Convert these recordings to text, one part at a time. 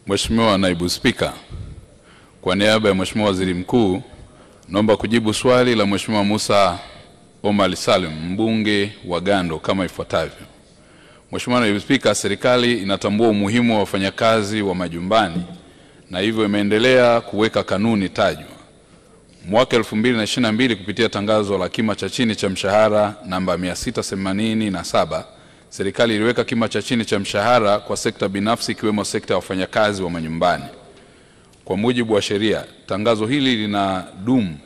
Mheshimiwa Naibu Spika, kwa niaba ya Mheshimiwa Waziri Mkuu, naomba kujibu swali la Mheshimiwa Musa Omar Salim, mbunge wa Gando kama ifuatavyo. Mheshimiwa Naibu Spika, serikali inatambua umuhimu wa wafanyakazi wa majumbani na hivyo imeendelea kuweka kanuni tajwa. Mwaka 2022 kupitia tangazo la kima cha chini cha mshahara namba 687, serikali iliweka kima cha chini cha mshahara kwa sekta binafsi ikiwemo sekta ya wafanyakazi wa majumbani. Kwa mujibu wa sheria, tangazo hili linadumu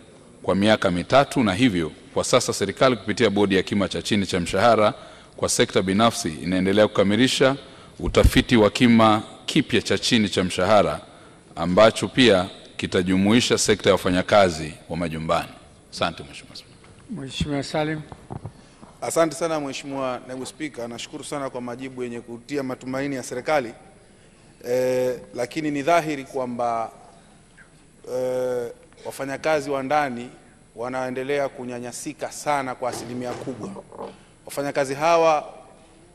kwa miaka 3 na hivyo kwa sasa serikali kupitia bodi ya kima cha chini cha mshahara kwa sekta binafsi inaendelea kukamilisha utafiti wa kima kipya cha chini cha mshahara ambacho pia kitajumuisha sekta ya wafanyakazi wa majumbani. Asante Mheshimiwa. Mheshimiwa Salim. Asante sana Mheshimiwa Naibu Spika, nashukuru sana kwa majibu yenye kutia matumaini ya serikali. Lakini ni dhahiri kwamba wafanyakazi wa ndani wanaendelea kunyanyasika sana kwa asilimia kubwa. Wafanyakazi hawa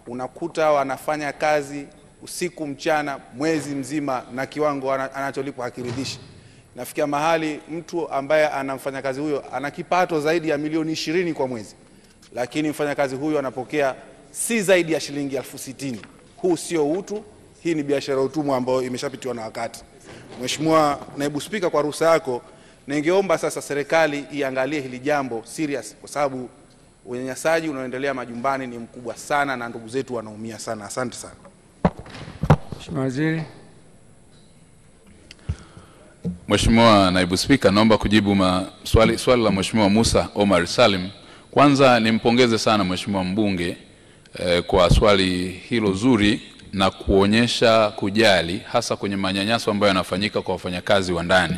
unakuta wanafanya kazi usiku mchana mwezi mzima na kiwango anacholipwa hakiridhishi. Nafikia mahali mtu ambaye anamfanya kazi huyo ana kipato zaidi ya milioni 20 kwa mwezi, lakini mfanyakazi huyo anapokea si zaidi ya shilingi 60,000. Huu sio utu, hii ni biashara utumwa ambayo imeshapitiwa na wakati. Mheshimiwa Naibu Spika, kwa ruhusa yako, ningeomba sasa serikali iangalie hili jambo serious kwa sababu unyanyasaji unaoendelea majumbani ni mkubwa sana na ndugu zetu wanaumia sana. Asante sana. Mheshimiwa Waziri. Mheshimiwa Naibu Spika, naomba kujibu swali la Mheshimiwa Musa Omar Salim. Kwanza nimpongeze sana Mheshimiwa mbunge kwa swali hilo zuri na kuonyesha kujali hasa kwenye manyanyaso ambayo yanafanyika kwa wafanyakazi wa ndani.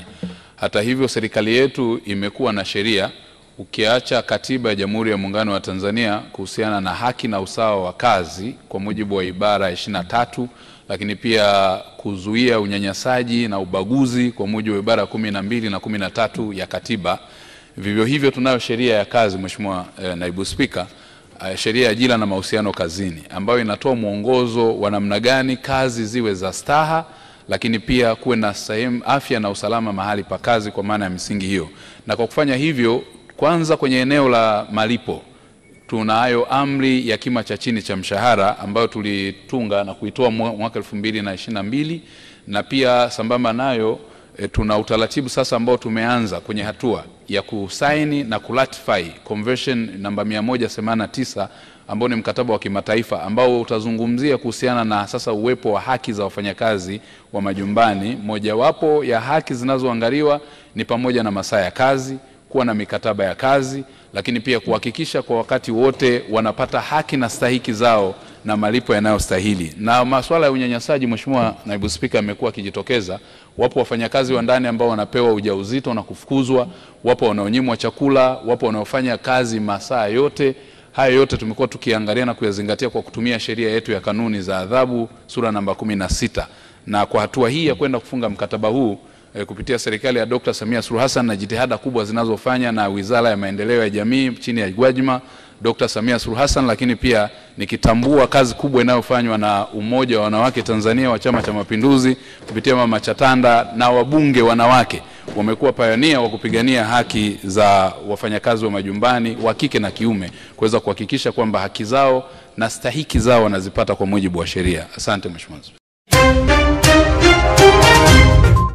Hata hivyo serikali yetu imekuwa na sheria, ukiacha katiba ya Jamhuri ya Muungano wa Tanzania kuhusiana na haki na usawa wa kazi kwa mujibu wa ibara 23, lakini pia kuzuia unyanyasaji na ubaguzi kwa mujibu wa ibara 12 na 13 ya katiba. Vivyo hivyo tunayo sheria ya kazi Mheshimiwa Naibu Spika, sheria ya ajira na mahusiano kazini ambayo inatoa mwongozo wa namna gani kazi ziwe za staha, lakini pia kuwe na sehemu afya na usalama mahali pa kazi kwa maana ya misingi hiyo. Na kwa kufanya hivyo, kwanza kwenye eneo la malipo tunayo amri ya kima cha chini cha mshahara ambayo tulitunga na kuitoa mwaka 2022, na pia sambamba nayo tuna utaratibu sasa ambao tumeanza kwenye hatua ya kusaini na kuratify convention namba 189 ambao ni mkataba wa kimataifa ambao utazungumzia kuhusiana na sasa uwepo wa haki za wafanyakazi wa majumbani. Mojawapo ya haki zinazoangaliwa ni pamoja na masaa ya kazi, kuwa na mikataba ya kazi, lakini pia kuhakikisha kwa wakati wote wanapata haki na stahiki zao na malipo yanayostahili. Na masuala ya unyanyasaji Mheshimiwa Naibu Spika amekuwa akijitokeza. Wapo wafanyakazi wa ndani ambao wanapewa ujauzito na kufukuzwa, wapo wanaonyimwa chakula, wapo wanaofanya kazi masaa yote. Haya yote tumekuwa tukiangalia na kuyazingatia kwa kutumia sheria yetu ya kanuni za adhabu sura namba 16. Na kwa hatua hii ya kwenda kufunga mkataba huu kupitia serikali ya Dr. Samia Suluhu Hassan na jitihada kubwa zinazofanya na Wizara ya Maendeleo ya Jamii chini ya Gwajima Dr. Samia Suluhu Hassan, lakini pia nikitambua kazi kubwa inayofanywa na Umoja wa Wanawake Tanzania wa Chama cha Mapinduzi kupitia Mama Chatanda na wabunge wanawake wamekuwa pioneer wa kupigania haki za wafanyakazi wa majumbani wa kike na kiume kuweza kuhakikisha kwamba haki zao na stahiki zao wanazipata kwa mujibu wa sheria. Asante Mheshimiwa.